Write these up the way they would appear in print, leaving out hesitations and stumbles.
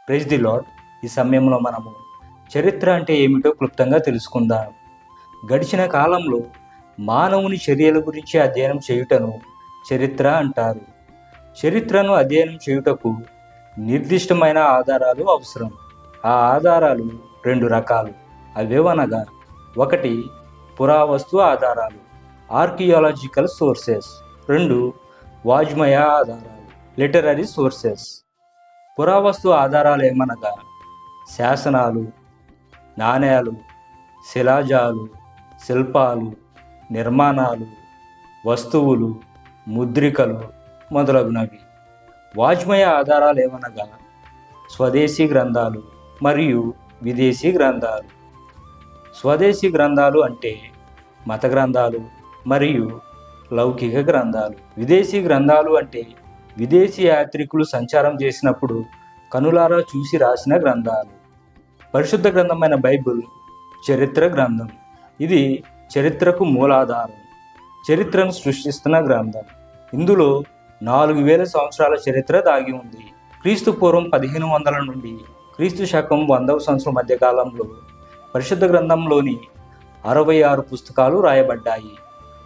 Praise the lord. ఈ సమయంలో మనము చరిత్ర అంటే ఏమిటో క్లుప్తంగా తెలుసుకుందాం. గడిచిన కాలంలో మానవుని చర్యల గురించి అధ్యయనం చేయుటను చరిత్ర అంటారు. చరిత్రను అధ్యయనం చేయుటకు నిర్దిష్టమైన ఆధారాలు అవసరం. ఆ ఆధారాలు 2 రకాలు. అవేవనగా, 1 పురావస్తు ఆధారాలు, ఆర్కియాలజికల్ సోర్సెస్. 2 వాజ్మయ ఆధారాలు, లిటరరీ సోర్సెస్. పురావస్తు ఆధారాలు ఏమనగా శాసనాలు, నాణేలు, శిలాజాలు, శిల్పాలు, నిర్మాణాలు, వస్తువులు, ముద్రికలు మొదలగునవి. వాజ్మయ ఆధారాలు ఏమనగా స్వదేశీ గ్రంథాలు మరియు విదేశీ గ్రంథాలు. స్వదేశీ గ్రంథాలు అంటే మత గ్రంథాలు మరియు లౌకిక గ్రంథాలు. విదేశీ గ్రంథాలు అంటే విదేశీ యాత్రికులు సంచారం చేసినప్పుడు కనులారా చూసి రాసిన గ్రంథాలు. పరిశుద్ధ గ్రంథమైన బైబిల్ చరిత్ర గ్రంథం. ఇది చరిత్రకు మూలాధారం, చరిత్రను సృష్టిస్తున్న గ్రంథం. ఇందులో 4000 సంవత్సరాల చరిత్ర దాగి ఉంది. క్రీస్తు పూర్వం 1500 నుండి క్రీస్తు శకం 100వ సంవత్సరం మధ్య కాలంలో పరిశుద్ధ గ్రంథంలోని 66 పుస్తకాలు రాయబడ్డాయి.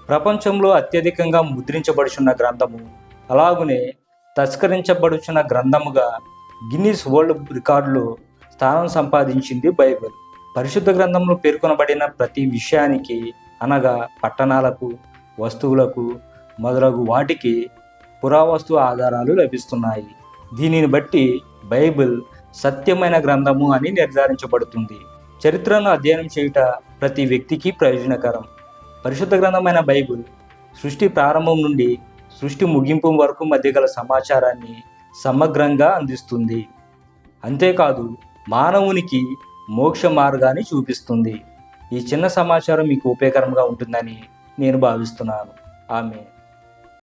ప్రపంచంలో అత్యధికంగా ముద్రించబడుచున్న గ్రంథము, అలాగునే తస్కరించబడుచున్న గ్రంథముగా గిన్నిస్ వరల్డ్ రికార్డులో స్థానం సంపాదించింది బైబిల్. పరిశుద్ధ గ్రంథంలో పేర్కొనబడిన ప్రతి విషయానికి, అనగా పట్టణాలకు, వస్తువులకు మొదలగు వాటికి పురావస్తు ఆధారాలు లభిస్తున్నాయి. దీనిని బట్టి బైబిల్ సత్యమైన గ్రంథము అని నిర్ధారించబడుతుంది. చరిత్రను అధ్యయనం చేయుట ప్రతి వ్యక్తికి ప్రయోజనకరం. పరిశుద్ధ గ్రంథమైన బైబిల్ సృష్టి ప్రారంభం నుండి సృష్టి ముగింపు వరకు మధ్య గల సమాచారాన్ని సమగ్రంగా అందిస్తుంది. అంతేకాదు, మానవునికి మోక్ష మార్గాన్ని చూపిస్తుంది. ఈ చిన్న సమాచారం మీకు ఉపయోగకరంగా ఉంటుందని నేను భావిస్తున్నాను. ఆమేన్.